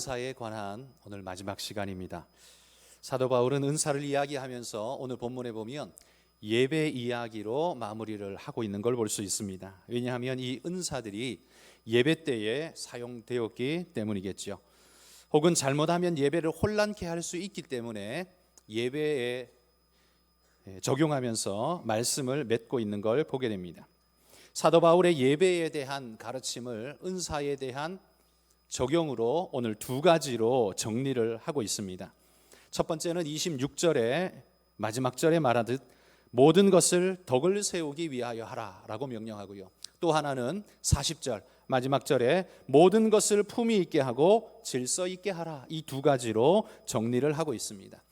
은사에 관한 오늘 마지막 시간입니다. 사도 바울은 은사를 이야기하면서 오늘 본문에 보면 예배 이야기로 마무리를 하고 있는 걸 볼 수 있습니다. 왜냐하면 이 은사들이 예배 때에 사용되었기 때문이겠죠. 혹은 잘못하면 예배를 혼란케 할 수 있기 때문에 예배에 적용하면서 말씀을 맺고 있는 걸 보게 됩니다. 사도 바울의 예배에 대한 가르침을 은사에 대한 적용으로 오늘 두 가지로 정리를 하고 있습니다. 첫 번째는 26절에 마지막 절에 말하듯 모든 것을 덕을 세우기 위하여 하라 라고 명령하고요. 또 하나는 40절 마지막 절에 모든 것을 품위 있게 하고 질서 있게 하라, 이 두 가지로 정리를 하고 있습니다.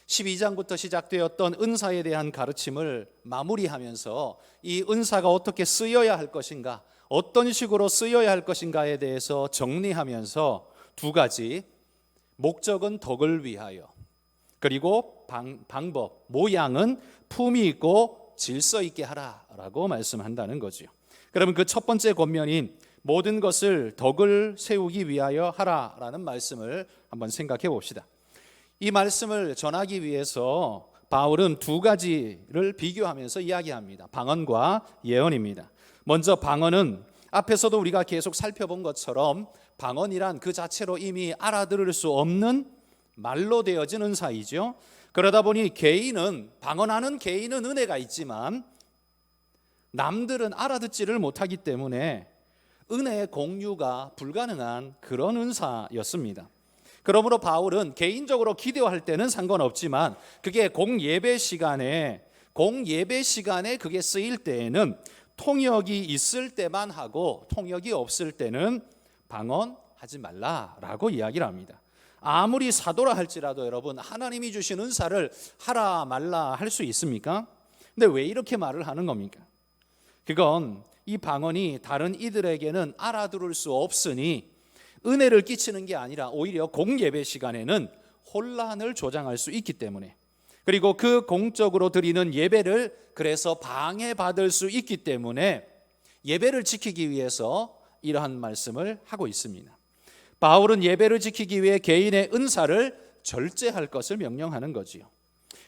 12장부터 시작되었던 은사에 대한 가르침을 마무리하면서 이 은사가 어떻게 쓰여야 할 것인가, 어떤 식으로 쓰여야 할 것인가에 대해서 정리하면서 두 가지, 목적은 덕을 위하여, 그리고 방법, 모양은 품위 있고 질서 있게 하라라고 말씀한다는 거죠. 그러면 그 첫 번째 권면인 모든 것을 덕을 세우기 위하여 하라라는 말씀을 한번 생각해 봅시다. 이 말씀을 전하기 위해서 바울은 두 가지를 비교하면서 이야기합니다. 방언과 예언입니다. 먼저 방언은 앞에서도 우리가 계속 살펴본 것처럼 방언이란 그 자체로 이미 알아들을 수 없는 말로 되어진 은사이죠. 그러다 보니 방언하는 개인은 은혜가 있지만 남들은 알아듣지를 못하기 때문에 은혜의 공유가 불가능한 그런 은사였습니다. 그러므로 바울은 개인적으로 기도할 때는 상관없지만 그게 공예배 시간에 그게 쓰일 때에는 통역이 있을 때만 하고 통역이 없을 때는 방언하지 말라라고 이야기를 합니다. 아무리 사도라 할지라도 여러분, 하나님이 주신 은사를 하라 말라 할 수 있습니까? 근데 왜 이렇게 말을 하는 겁니까? 그건 이 방언이 다른 이들에게는 알아들을 수 없으니 은혜를 끼치는 게 아니라 오히려 공예배 시간에는 혼란을 조장할 수 있기 때문에, 그리고 그 공적으로 드리는 예배를 그래서 방해받을 수 있기 때문에 예배를 지키기 위해서 이러한 말씀을 하고 있습니다. 바울은 예배를 지키기 위해 개인의 은사를 절제할 것을 명령하는 거지요.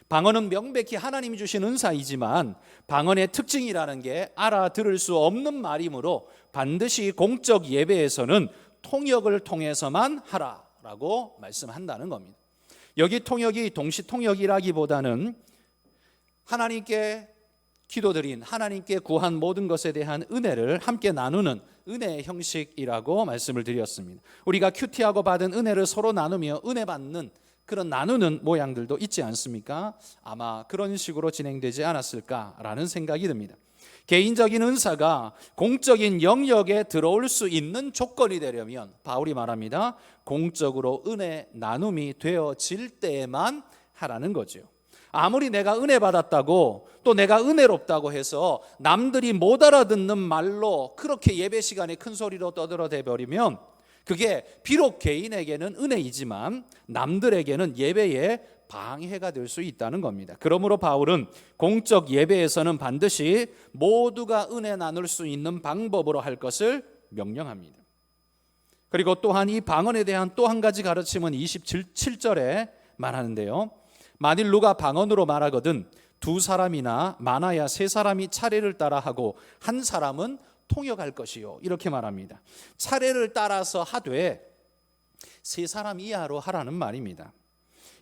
방언은 명백히 하나님이 주신 은사이지만 방언의 특징이라는 게 알아들을 수 없는 말이므로 반드시 공적 예배에서는 통역을 통해서만 하라라고 말씀한다는 겁니다. 여기 통역이 동시통역이라기보다는 하나님께 기도드린, 하나님께 구한 모든 것에 대한 은혜를 함께 나누는 은혜의 형식이라고 말씀을 드렸습니다. 우리가 큐티하고 받은 은혜를 서로 나누며 은혜 받는 그런 나누는 모양들도 있지 않습니까? 아마 그런 식으로 진행되지 않았을까라는 생각이 듭니다. 개인적인 은사가 공적인 영역에 들어올 수 있는 조건이 되려면 바울이 말합니다. 공적으로 은혜 나눔이 되어질 때에만 하라는 거죠. 아무리 내가 은혜 받았다고 또 내가 은혜롭다고 해서 남들이 못 알아듣는 말로 그렇게 예배 시간에 큰 소리로 떠들어대 버리면 그게 비록 개인에게는 은혜이지만 남들에게는 예배에 방해가 될 수 있다는 겁니다. 그러므로 바울은 공적 예배에서는 반드시 모두가 은혜 나눌 수 있는 방법으로 할 것을 명령합니다. 그리고 또한 이 방언에 대한 또 한 가지 가르침은 27절에 말하는데요. 만일 누가 방언으로 말하거든 두 사람이나 많아야 세 사람이 차례를 따라 하고 한 사람은 통역할 것이요, 이렇게 말합니다. 차례를 따라서 하되 세 사람 이하로 하라는 말입니다.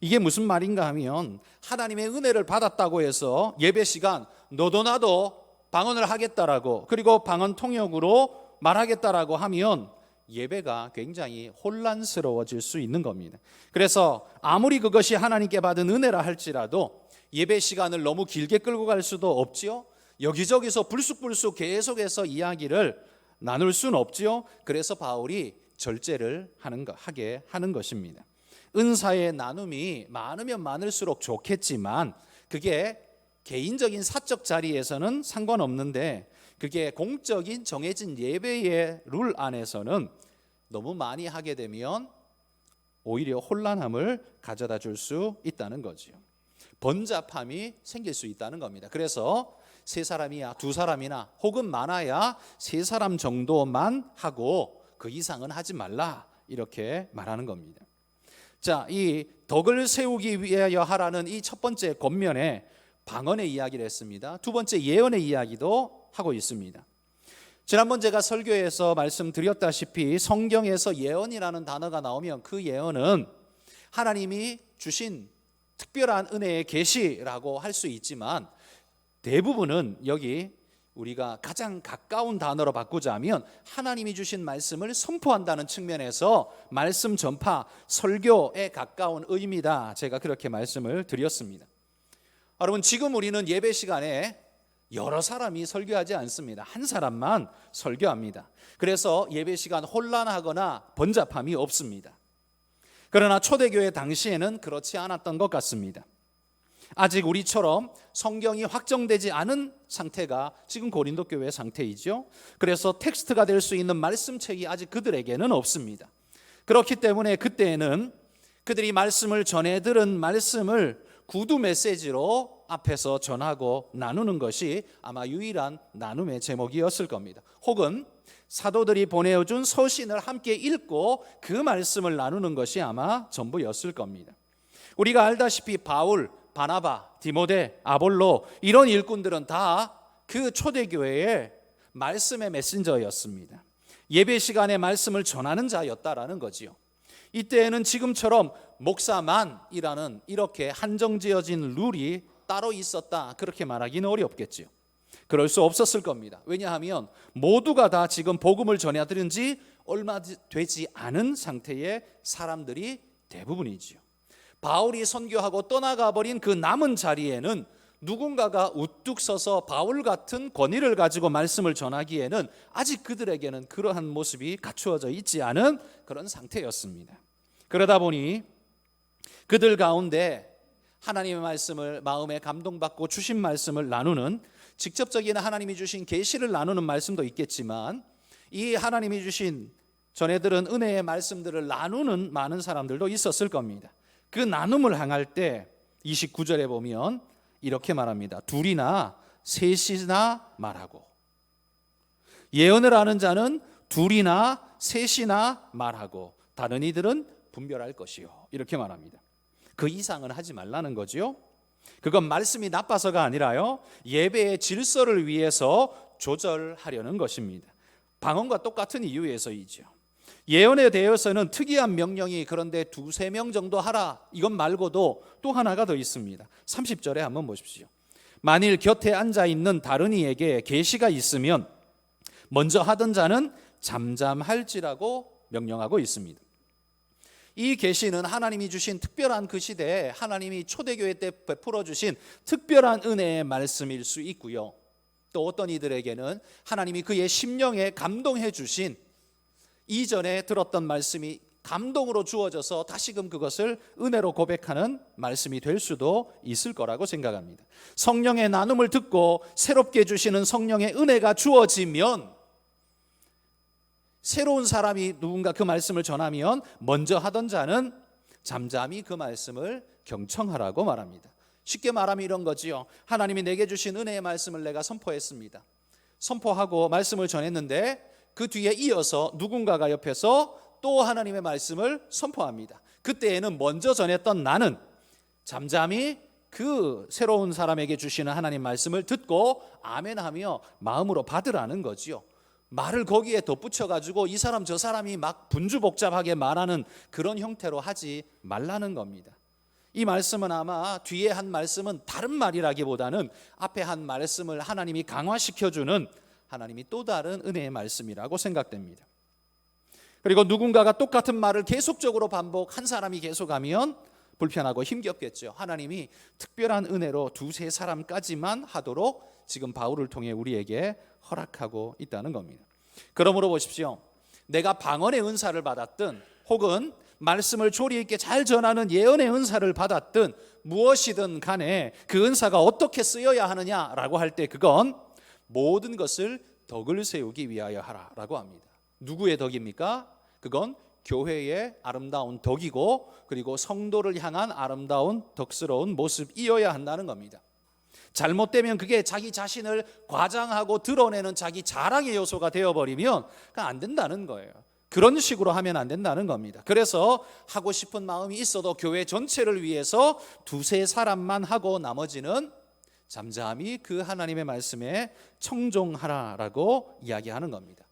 이게 무슨 말인가 하면 하나님의 은혜를 받았다고 해서 예배 시간 너도 나도 방언을 하겠다라고, 그리고 방언 통역으로 말하겠다라고 하면 예배가 굉장히 혼란스러워질 수 있는 겁니다. 그래서 아무리 그것이 하나님께 받은 은혜라 할지라도 예배 시간을 너무 길게 끌고 갈 수도 없지요. 여기저기서 불쑥불쑥 계속해서 이야기를 나눌 수는 없지요. 그래서 바울이 절제를 하게 하는 것입니다. 은사의 나눔이 많으면 많을수록 좋겠지만 그게 개인적인 사적 자리에서는 상관없는데 그게 공적인 정해진 예배의 룰 안에서는 너무 많이 하게 되면 오히려 혼란함을 가져다 줄 수 있다는 거죠. 번잡함이 생길 수 있다는 겁니다. 그래서 세 사람이야 두 사람이나 혹은 많아야 세 사람 정도만 하고 그 이상은 하지 말라, 이렇게 말하는 겁니다. 자, 이 덕을 세우기 위하여 하라는 이 첫 번째 권면에 방언의 이야기를 했습니다. 두 번째 예언의 이야기도 하고 있습니다. 지난번 제가 설교에서 말씀드렸다시피 성경에서 예언이라는 단어가 나오면 그 예언은 하나님이 주신 특별한 은혜의 계시라고 할 수 있지만 대부분은 여기 우리가 가장 가까운 단어로 바꾸자면 하나님이 주신 말씀을 선포한다는 측면에서 말씀 전파, 설교에 가까운 의미다. 제가 그렇게 말씀을 드렸습니다. 여러분, 지금 우리는 예배 시간에 여러 사람이 설교하지 않습니다. 한 사람만 설교합니다. 그래서 예배 시간 혼란하거나 번잡함이 없습니다. 그러나 초대교회 당시에는 그렇지 않았던 것 같습니다. 아직 우리처럼 성경이 확정되지 않은 상태가 지금 고린도 교회의 상태이죠. 그래서 텍스트가 될 수 있는 말씀책이 아직 그들에게는 없습니다. 그렇기 때문에 그때에는 그들이 말씀을 전해 들은 말씀을 구두 메시지로 앞에서 전하고 나누는 것이 아마 유일한 나눔의 제목이었을 겁니다. 혹은 사도들이 보내준 서신을 함께 읽고 그 말씀을 나누는 것이 아마 전부였을 겁니다. 우리가 알다시피 바울, 바나바, 디모데, 아볼로 이런 일꾼들은 다 그 초대교회의 말씀의 메신저였습니다. 예배 시간에 말씀을 전하는 자였다라는 거지요. 이때에는 지금처럼 목사만이라는 이렇게 한정지어진 룰이 따로 있었다, 그렇게 말하기는 어렵겠지요. 그럴 수 없었을 겁니다. 왜냐하면 모두가 다 지금 복음을 전해들은 지 얼마 되지 않은 상태의 사람들이 대부분이지요. 바울이 선교하고 떠나가 버린 그 남은 자리에는 누군가가 우뚝 서서 바울 같은 권위를 가지고 말씀을 전하기에는 아직 그들에게는 그러한 모습이 갖추어져 있지 않은 그런 상태였습니다. 그러다 보니 그들 가운데 하나님의 말씀을 마음에 감동받고 주신 말씀을 나누는, 직접적인 하나님이 주신 계시를 나누는 말씀도 있겠지만 이 하나님이 주신 전해들은 은혜의 말씀들을 나누는 많은 사람들도 있었을 겁니다. 그 나눔을 향할 때 29절에 보면 이렇게 말합니다. 둘이나 셋이나 말하고, 예언을 하는 자는 둘이나 셋이나 말하고 다른 이들은 분별할 것이요, 이렇게 말합니다. 그 이상은 하지 말라는 거죠. 그건 말씀이 나빠서가 아니라요, 예배의 질서를 위해서 조절하려는 것입니다. 방언과 똑같은 이유에서이죠. 예언에 대해서는 특이한 명령이 그런데 2-3명 정도 하라, 이것 말고도 또 하나가 더 있습니다. 30절에 한번 보십시오. 만일 곁에 앉아있는 다른 이에게 계시가 있으면 먼저 하던 자는 잠잠할지라고 명령하고 있습니다. 이 계시는 하나님이 주신 특별한 그 시대에 하나님이 초대교회 때 베풀어 주신 특별한 은혜의 말씀일 수 있고요, 또 어떤 이들에게는 하나님이 그의 심령에 감동해 주신 이전에 들었던 말씀이 감동으로 주어져서 다시금 그것을 은혜로 고백하는 말씀이 될 수도 있을 거라고 생각합니다. 성령의 나눔을 듣고 새롭게 주시는 성령의 은혜가 주어지면 새로운 사람이 누군가 그 말씀을 전하면 먼저 하던 자는 잠잠히 그 말씀을 경청하라고 말합니다. 쉽게 말하면 이런 거지요. 하나님이 내게 주신 은혜의 말씀을 내가 선포했습니다. 선포하고 말씀을 전했는데 그 뒤에 이어서 누군가가 옆에서 또 하나님의 말씀을 선포합니다. 그때에는 먼저 전했던 나는 잠잠히 그 새로운 사람에게 주시는 하나님 말씀을 듣고 아멘하며 마음으로 받으라는 거지요. 말을 거기에 덧붙여가지고 이 사람 저 사람이 막 분주복잡하게 말하는 그런 형태로 하지 말라는 겁니다. 이 말씀은 아마 뒤에 한 말씀은 다른 말이라기보다는 앞에 한 말씀을 하나님이 강화시켜주는 하나님이 또 다른 은혜의 말씀이라고 생각됩니다. 그리고 누군가가 똑같은 말을 계속적으로 반복, 한 사람이 계속하면 불편하고 힘겹겠죠. 하나님이 특별한 은혜로 2-3사람까지만 하도록 지금 바울을 통해 우리에게 허락하고 있다는 겁니다. 그러므로 보십시오. 내가 방언의 은사를 받았든 혹은 말씀을 조리 있게 잘 전하는 예언의 은사를 받았든 무엇이든 간에 그 은사가 어떻게 쓰여야 하느냐라고 할 때 그건 모든 것을 덕을 세우기 위하여 하라라고 합니다. 누구의 덕입니까? 그건 교회의 아름다운 덕이고 그리고 성도를 향한 아름다운 덕스러운 모습이어야 한다는 겁니다. 잘못되면 그게 자기 자신을 과장하고 드러내는 자기 자랑의 요소가 되어버리면 안 된다는 거예요. 그런 식으로 하면 안 된다는 겁니다. 그래서 하고 싶은 마음이 있어도 교회 전체를 위해서 두세 사람만 하고 나머지는 잠잠히 그 하나님의 말씀에 청종하라라고 이야기하는 겁니다.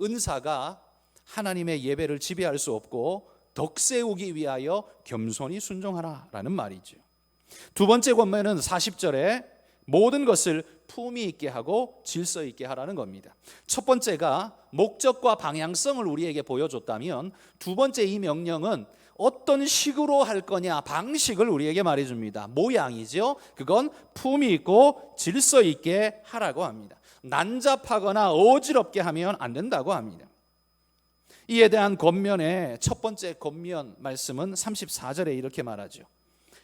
은사가 하나님의 예배를 지배할 수 없고 덕 세우기 위하여 겸손히 순종하라라는 말이죠. 두 번째 권면은 40절에 모든 것을 품위 있게 하고 질서 있게 하라는 겁니다. 첫 번째가 목적과 방향성을 우리에게 보여줬다면 두 번째 이 명령은 어떤 식으로 할 거냐 방식을 우리에게 말해줍니다. 모양이죠. 그건 품위 있고 질서 있게 하라고 합니다. 난잡하거나 어지럽게 하면 안 된다고 합니다. 이에 대한 권면의 첫 번째 권면 말씀은 34절에 이렇게 말하죠.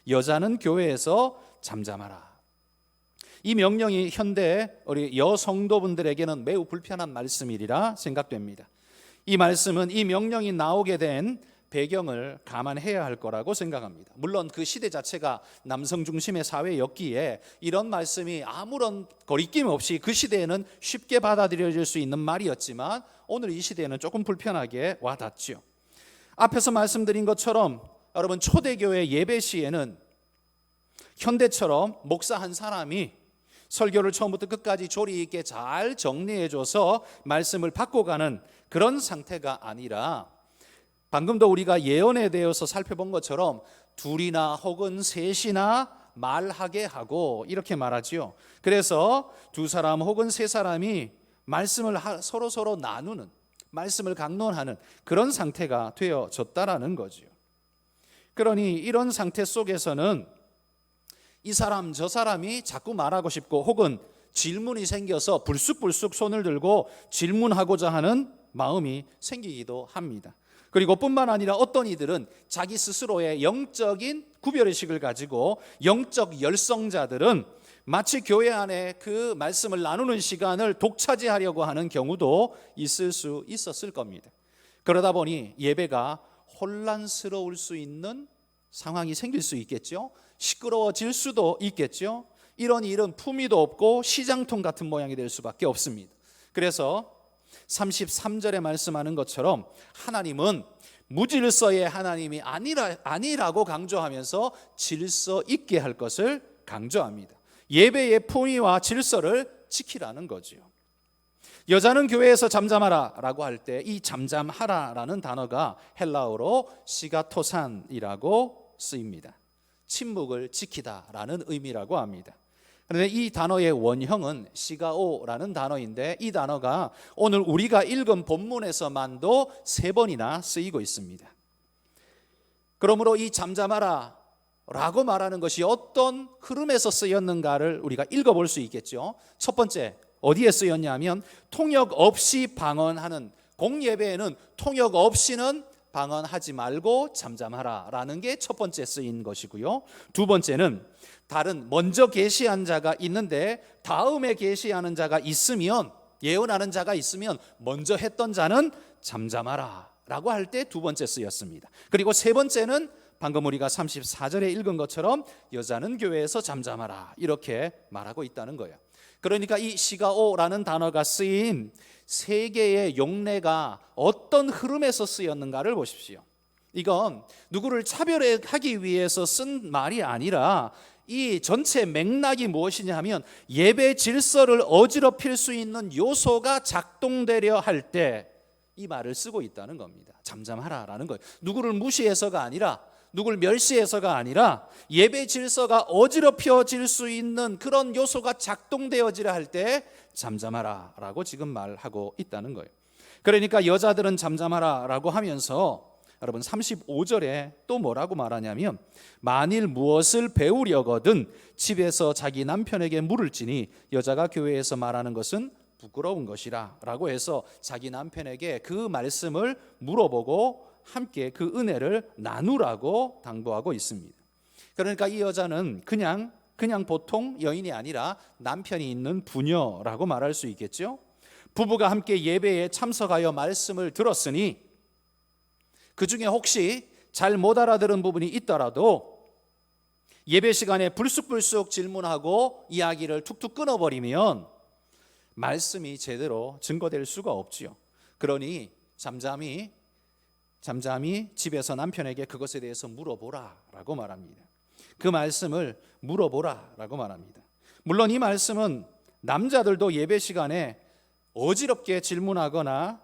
여자는 교회에서 잠잠하라. 이 명령이 현대 우리 여성도분들에게는 매우 불편한 말씀이리라 생각됩니다. 이 말씀은 이 명령이 나오게 된 배경을 감안해야 할 거라고 생각합니다. 물론 그 시대 자체가 남성 중심의 사회였기에 이런 말씀이 아무런 거리낌 없이 그 시대에는 쉽게 받아들여질 수 있는 말이었지만 오늘 이 시대에는 조금 불편하게 와닿죠. 앞에서 말씀드린 것처럼 여러분 초대교회 예배 시에는 현대처럼 목사 한 사람이 설교를 처음부터 끝까지 조리 있게 잘 정리해줘서 말씀을 바꿔가는 그런 상태가 아니라 방금도 우리가 예언에 대해서 살펴본 것처럼 둘이나 혹은 셋이나 말하게 하고 이렇게 말하지요. 그래서 두 사람 혹은 세 사람이 말씀을 서로 나누는, 말씀을 강론하는 그런 상태가 되어졌다라는 거죠. 그러니 이런 상태 속에서는 이 사람 저 사람이 자꾸 말하고 싶고 혹은 질문이 생겨서 불쑥불쑥 손을 들고 질문하고자 하는 마음이 생기기도 합니다. 그리고 뿐만 아니라 어떤 이들은 자기 스스로의 영적인 구별의식을 가지고 영적 열성자들은 마치 교회 안에 그 말씀을 나누는 시간을 독차지하려고 하는 경우도 있을 수 있었을 겁니다. 그러다 보니 예배가 혼란스러울 수 있는 상황이 생길 수 있겠죠. 시끄러워질 수도 있겠죠. 이런 일은 품위도 없고 시장통 같은 모양이 될 수밖에 없습니다. 그래서 33절에 말씀하는 것처럼 하나님은 무질서의 하나님이 아니라고 강조하면서 질서 있게 할 것을 강조합니다. 예배의 품위와 질서를 지키라는 거죠. 여자는 교회에서 잠잠하라 라고 할 때 이 잠잠하라 라는 단어가 헬라어로 시가토산이라고 쓰입니다. 침묵을 지키다 라는 의미라고 합니다. 그런데 이 단어의 원형은 시가오라는 단어인데 이 단어가 오늘 우리가 읽은 본문에서만도 3번이나 쓰이고 있습니다. 그러므로 이 잠잠하라 라고 말하는 것이 어떤 흐름에서 쓰였는가를 우리가 읽어볼 수 있겠죠. 첫 번째, 어디에 쓰였냐면 통역 없이 방언하는, 공예배에는 통역 없이는 방언하지 말고 잠잠하라 라는 게 첫 번째 쓰인 것이고요. 두 번째는 다른 먼저 계시한 자가 있는데 다음에 계시하는 자가 있으면, 예언하는 자가 있으면 먼저 했던 자는 잠잠하라 라고 할 때 두 번째 쓰였습니다. 그리고 세 번째는 방금 우리가 34절에 읽은 것처럼 여자는 교회에서 잠잠하라 이렇게 말하고 있다는 거예요. 그러니까 이 시가오라는 단어가 쓰인 세 개의 용례가 어떤 흐름에서 쓰였는가를 보십시오. 이건 누구를 차별하기 위해서 쓴 말이 아니라 이 전체 맥락이 무엇이냐 하면 예배 질서를 어지럽힐 수 있는 요소가 작동되려 할 때 이 말을 쓰고 있다는 겁니다. 잠잠하라라는 거예요. 누구를 무시해서가 아니라, 누구를 멸시해서가 아니라 예배 질서가 어지럽혀질 수 있는 그런 요소가 작동되어지려 할 때 잠잠하라라고 지금 말하고 있다는 거예요. 그러니까 여자들은 잠잠하라라고 하면서 여러분 35절에 또 뭐라고 말하냐면 만일 무엇을 배우려거든 집에서 자기 남편에게 물을지니 여자가 교회에서 말하는 것은 부끄러운 것이라 라고 해서 자기 남편에게 그 말씀을 물어보고 함께 그 은혜를 나누라고 당부하고 있습니다. 그러니까 이 여자는 그냥 보통 여인이 아니라 남편이 있는 부녀라고 말할 수 있겠죠. 부부가 함께 예배에 참석하여 말씀을 들었으니 그 중에 혹시 잘 못 알아들은 부분이 있더라도 예배 시간에 불쑥불쑥 질문하고 이야기를 툭툭 끊어버리면 말씀이 제대로 증거될 수가 없지요. 그러니 잠잠히 잠잠히 집에서 남편에게 그것에 대해서 물어보라라고 말합니다. 그 말씀을 물어보라라고 말합니다. 물론 이 말씀은 남자들도 예배 시간에 어지럽게 질문하거나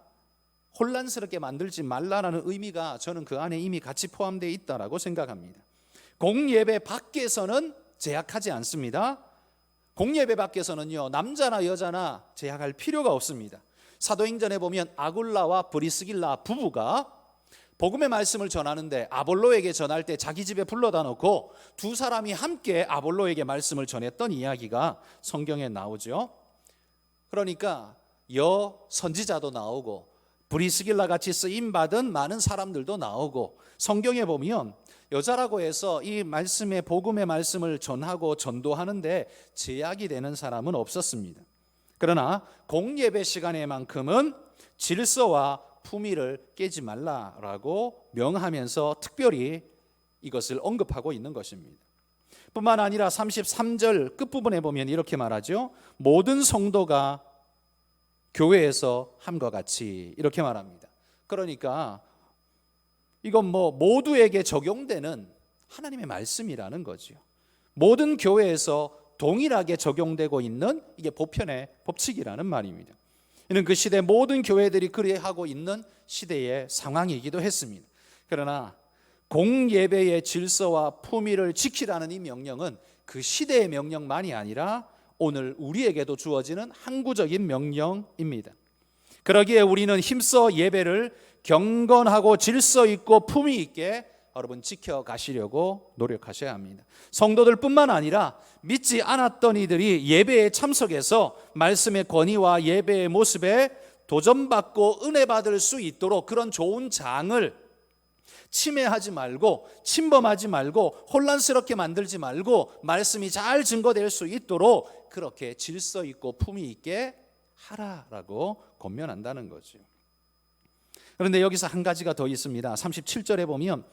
혼란스럽게 만들지 말라라는 의미가 저는 그 안에 이미 같이 포함되어 있다라고 생각합니다. 공예배 밖에서는 제약하지 않습니다. 공예배 밖에서는요, 남자나 여자나 제약할 필요가 없습니다. 사도행전에 보면 아굴라와 브리스길라 부부가 복음의 말씀을 전하는데 아볼로에게 전할 때 자기 집에 불러다 놓고 두 사람이 함께 아볼로에게 말씀을 전했던 이야기가 성경에 나오죠. 그러니까 선지자도 나오고 브리스길라 같이 쓰임받은 많은 사람들도 나오고, 성경에 보면 여자라고 해서 이 말씀의 복음의 말씀을 전하고 전도하는데 제약이 되는 사람은 없었습니다. 그러나 공예배 시간에만큼은 질서와 품위를 깨지 말라라고 명하면서 특별히 이것을 언급하고 있는 것입니다. 뿐만 아니라 33절 끝부분에 보면 이렇게 말하죠. 모든 성도가 교회에서 함과 같이, 이렇게 말합니다. 그러니까 이건 모두에게 적용되는 하나님의 말씀이라는 거죠. 모든 교회에서 동일하게 적용되고 있는 이게 보편의 법칙이라는 말입니다. 이는 그 시대 모든 교회들이 그리하고 있는 시대의 상황이기도 했습니다. 그러나 공예배의 질서와 품위를 지키라는 이 명령은 그 시대의 명령만이 아니라 오늘 우리에게도 주어지는 항구적인 명령입니다. 그러기에 우리는 힘써 예배를 경건하고 질서 있고 품위 있게 여러분 지켜가시려고 노력하셔야 합니다. 성도들뿐만 아니라 믿지 않았던 이들이 예배에 참석해서 말씀의 권위와 예배의 모습에 도전받고 은혜 받을 수 있도록 그런 좋은 장을 침해하지 말고 침범하지 말고 혼란스럽게 만들지 말고 말씀이 잘 증거될 수 있도록 그렇게 질서 있고 품위 있게 하라라고 권면한다는 거죠. 그런데 여기서 한 가지가 더 있습니다. 37절에 보면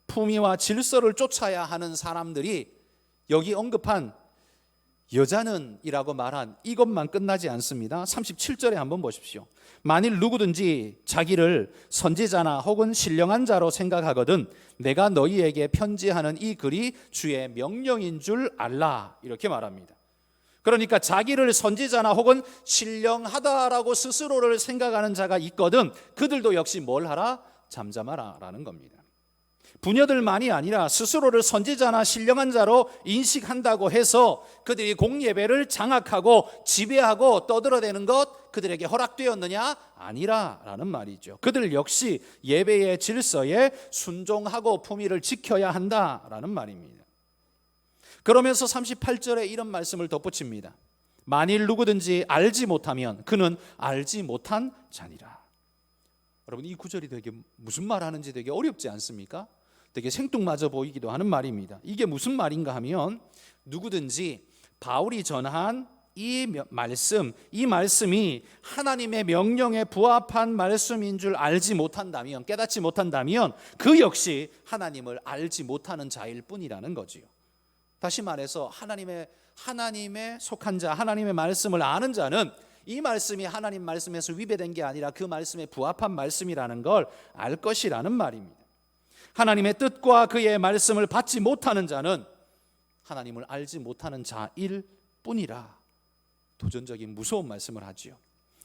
품위와 질서를 쫓아야 하는 사람들이 여기 언급한 여자는 이라고 말한 이것만 끝나지 않습니다. 37절에 한번 보십시오. 만일 누구든지 자기를 선지자나 혹은 신령한 자로 생각하거든 내가 너희에게 편지하는 이 글이 주의 명령인 줄 알라, 이렇게 말합니다. 그러니까 자기를 선지자나 혹은 신령하다라고 스스로를 생각하는 자가 있거든 그들도 역시 뭘 하라? 잠잠하라 라는 겁니다. 부녀들만이 아니라 스스로를 선지자나 신령한 자로 인식한다고 해서 그들이 공예배를 장악하고 지배하고 떠들어대는 것 그들에게 허락되었느냐? 아니라라는 말이죠. 그들 역시 예배의 질서에 순종하고 품위를 지켜야 한다라는 말입니다. 그러면서 38절에 이런 말씀을 덧붙입니다. 만일 누구든지 알지 못하면 그는 알지 못한 자니라. 여러분, 이 구절이 되게 무슨 말 하는지 되게 어렵지 않습니까? 되게 생뚱맞아 보이기도 하는 말입니다. 이게 무슨 말인가 하면 누구든지 바울이 전한 이 말씀이 하나님의 명령에 부합한 말씀인 줄 알지 못한다면, 깨닫지 못한다면 그 역시 하나님을 알지 못하는 자일 뿐이라는 거지요. 다시 말해서 하나님의 속한 자, 하나님의 말씀을 아는 자는 이 말씀이 하나님 말씀에서 위배된 게 아니라 그 말씀에 부합한 말씀이라는 걸 알 것이라는 말입니다. 하나님의 뜻과 그의 말씀을 받지 못하는 자는 하나님을 알지 못하는 자일 뿐이라 도전적인 무서운 말씀을 하지요.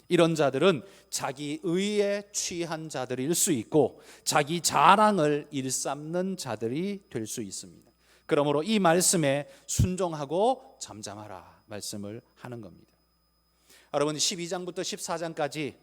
이런 자들은 자기 의에 취한 자들일 수 있고 자기 자랑을 일삼는 자들이 될 수 있습니다. 그러므로 이 말씀에 순종하고 잠잠하라 말씀을 하는 겁니다. 여러분, 12장부터 14장까지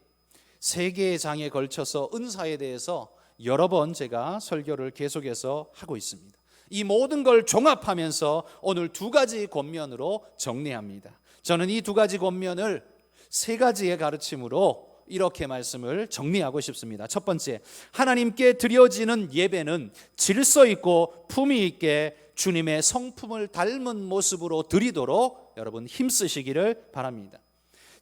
세 개의 장에 걸쳐서 은사에 대해서 여러 번 제가 설교를 계속해서 하고 있습니다. 이 모든 걸 종합하면서 오늘 두 가지 권면으로 정리합니다. 저는 이 두 가지 권면을 세 가지의 가르침으로 이렇게 말씀을 정리하고 싶습니다. 첫 번째, 하나님께 드려지는 예배는 질서 있고 품위 있게 주님의 성품을 닮은 모습으로 드리도록 여러분 힘쓰시기를 바랍니다.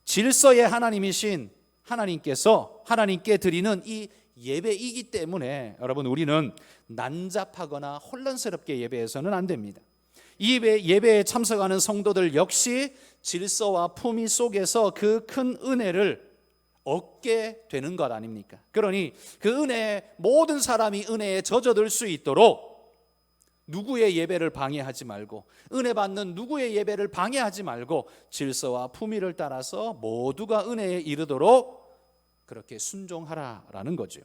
질서의 하나님이신 하나님께서 하나님께 드리는 이 예배이기 때문에 여러분 우리는 난잡하거나 혼란스럽게 예배해서는 안 됩니다. 이 예배에 참석하는 성도들 역시 질서와 품위 속에서 그 큰 은혜를 얻게 되는 것 아닙니까? 그러니 그 은혜, 모든 사람이 은혜에 젖어들 수 있도록 누구의 예배를 방해하지 말고, 은혜 받는 누구의 예배를 방해하지 말고 질서와 품위를 따라서 모두가 은혜에 이르도록 그렇게 순종하라라는 거죠.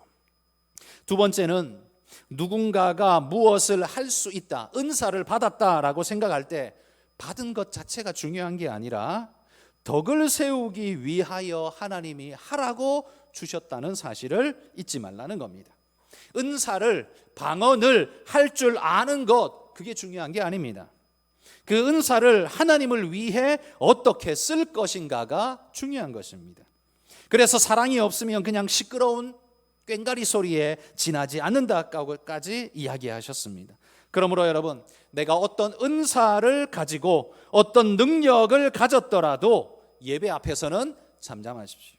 두 번째는 누군가가 무엇을 할 수 있다, 은사를 받았다라고 생각할 때 받은 것 자체가 중요한 게 아니라 덕을 세우기 위하여 하나님이 하라고 주셨다는 사실을 잊지 말라는 겁니다. 은사를, 방언을 할 줄 아는 것, 그게 중요한 게 아닙니다. 그 은사를 하나님을 위해 어떻게 쓸 것인가가 중요한 것입니다. 그래서 사랑이 없으면 그냥 시끄러운 꽹과리 소리에 지나지 않는다까지 이야기하셨습니다. 그러므로 여러분, 내가 어떤 은사를 가지고 어떤 능력을 가졌더라도 예배 앞에서는 잠잠하십시오.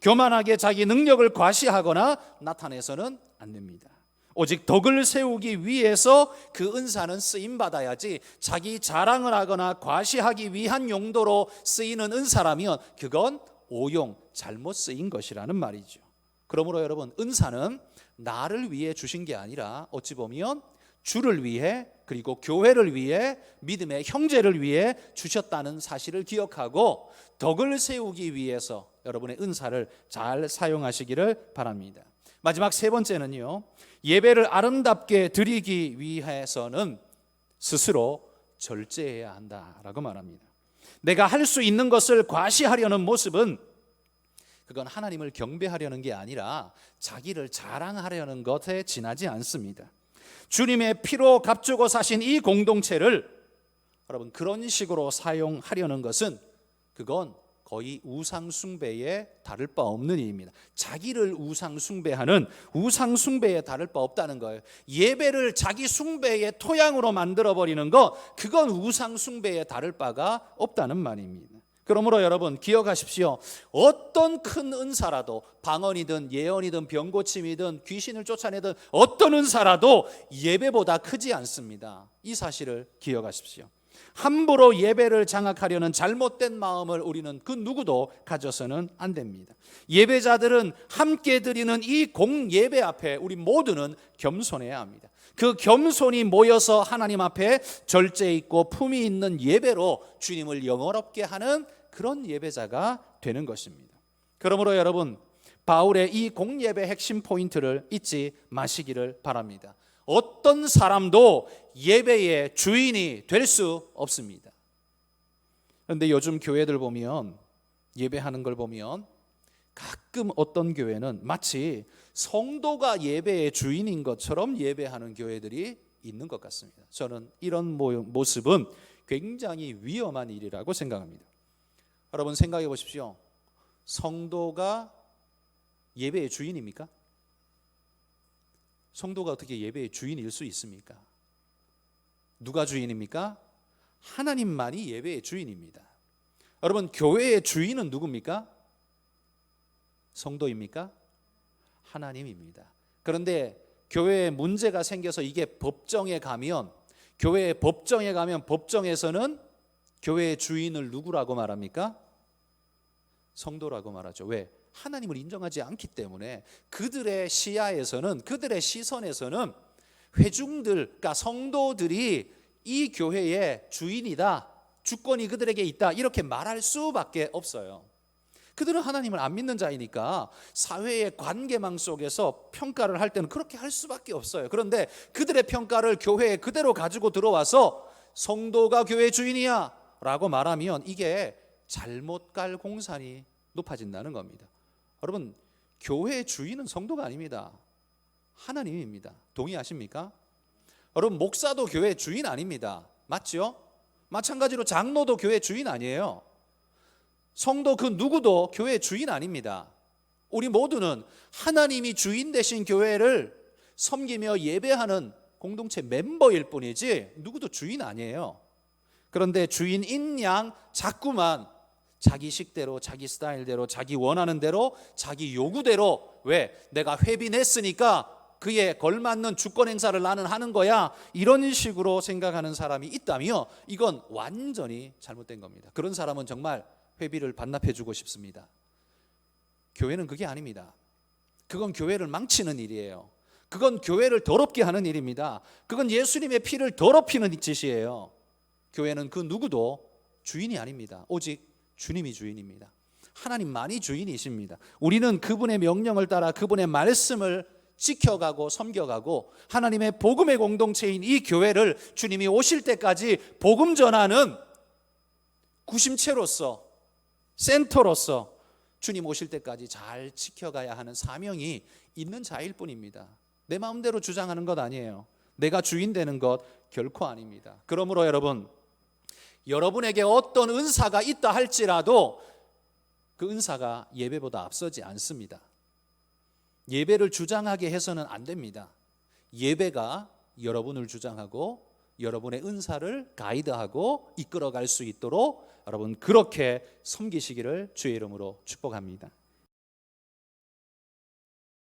교만하게 자기 능력을 과시하거나 나타내서는 안 됩니다. 오직 덕을 세우기 위해서 그 은사는 쓰임받아야지, 자기 자랑을 하거나 과시하기 위한 용도로 쓰이는 은사라면 그건 오용, 잘못 쓰인 것이라는 말이죠. 그러므로 여러분, 은사는 나를 위해 주신 게 아니라 어찌 보면 주를 위해, 그리고 교회를 위해, 믿음의 형제를 위해 주셨다는 사실을 기억하고 덕을 세우기 위해서 여러분의 은사를 잘 사용하시기를 바랍니다. 마지막 세 번째는요, 예배를 아름답게 드리기 위해서는 스스로 절제해야 한다라고 말합니다. 내가 할 수 있는 것을 과시하려는 모습은 그건 하나님을 경배하려는 게 아니라 자기를 자랑하려는 것에 지나지 않습니다. 주님의 피로 값주고 사신 이 공동체를 여러분 그런 식으로 사용하려는 것은 그건 거의 우상 숭배에 다를 바 없는 일입니다. 자기를 우상 숭배하는 우상 숭배에 다를 바 없다는 거예요. 예배를 자기 숭배의 토양으로 만들어 버리는 거, 그건 우상 숭배에 다를 바가 없다는 말입니다. 그러므로 여러분 기억하십시오. 어떤 큰 은사라도, 방언이든 예언이든 병고침이든 귀신을 쫓아내든 어떤 은사라도 예배보다 크지 않습니다. 이 사실을 기억하십시오. 함부로 예배를 장악하려는 잘못된 마음을 우리는 그 누구도 가져서는 안 됩니다. 예배자들은 함께 드리는 이 공예배 앞에 우리 모두는 겸손해야 합니다. 그 겸손이 모여서 하나님 앞에 절제 있고 품위 있는 예배로 주님을 영원롭게 하는 그런 예배자가 되는 것입니다. 그러므로 여러분, 바울의 이 공예배 핵심 포인트를 잊지 마시기를 바랍니다. 어떤 사람도 예배의 주인이 될 수 없습니다. 그런데 요즘 교회들 보면, 예배하는 걸 보면 가끔 어떤 교회는 마치 성도가 예배의 주인인 것처럼 예배하는 교회들이 있는 것 같습니다. 저는 이런 모습은 굉장히 위험한 일이라고 생각합니다. 여러분 생각해 보십시오. 성도가 예배의 주인입니까? 성도가 어떻게 예배의 주인일 수 있습니까? 누가 주인입니까? 하나님만이 예배의 주인입니다. 여러분, 교회의 주인은 누굽니까? 성도입니까? 하나님입니다. 그런데 교회에 문제가 생겨서 이게 법정에 가면, 교회의 법정에 가면 법정에서는 교회의 주인을 누구라고 말합니까? 성도라고 말하죠. 왜? 하나님을 인정하지 않기 때문에 그들의 시야에서는, 그들의 시선에서는 회중들, 그러니까 성도들이 이 교회의 주인이다, 주권이 그들에게 있다, 이렇게 말할 수밖에 없어요. 그들은 하나님을 안 믿는 자이니까 사회의 관계망 속에서 평가를 할 때는 그렇게 할 수밖에 없어요. 그런데 그들의 평가를 교회에 그대로 가지고 들어와서 성도가 교회 주인이야 라고 말하면 이게 잘못 갈 공산이 높아진다는 겁니다. 여러분, 교회의 주인은 성도가 아닙니다. 하나님입니다. 동의하십니까? 여러분, 목사도 교회 주인 아닙니다. 맞죠? 마찬가지로 장로도 교회 주인 아니에요. 성도 그 누구도 교회 주인 아닙니다. 우리 모두는 하나님이 주인 되신 교회를 섬기며 예배하는 공동체 멤버일 뿐이지 누구도 주인 아니에요. 그런데 주인인 양 자꾸만 자기 식대로, 자기 스타일대로, 자기 원하는 대로, 자기 요구대로, 왜? 내가 회비 냈으니까 그에 걸맞는 주권 행사를 나는 하는 거야, 이런 식으로 생각하는 사람이 있다면 이건 완전히 잘못된 겁니다. 그런 사람은 정말 회비를 반납해 주고 싶습니다. 교회는 그게 아닙니다. 그건 교회를 망치는 일이에요. 그건 교회를 더럽게 하는 일입니다. 그건 예수님의 피를 더럽히는 짓이에요. 교회는 그 누구도 주인이 아닙니다. 오직 주님이 주인입니다. 하나님만이 주인이십니다. 우리는 그분의 명령을 따라 그분의 말씀을 지켜가고 섬겨가고 하나님의 복음의 공동체인 이 교회를 주님이 오실 때까지 복음 전하는 구심체로서, 센터로서 주님 오실 때까지 잘 지켜가야 하는 사명이 있는 자일 뿐입니다. 내 마음대로 주장하는 것 아니에요. 내가 주인 되는 것 결코 아닙니다. 그러므로 여러분에게 어떤 은사가 있다 할지라도 그 은사가 예배보다 앞서지 않습니다. 예배를 주장하게 해서는 안 됩니다. 예배가 여러분을 주장하고 여러분의 은사를 가이드하고 이끌어갈 수 있도록 여러분 그렇게 섬기시기를 주의 이름으로 축복합니다.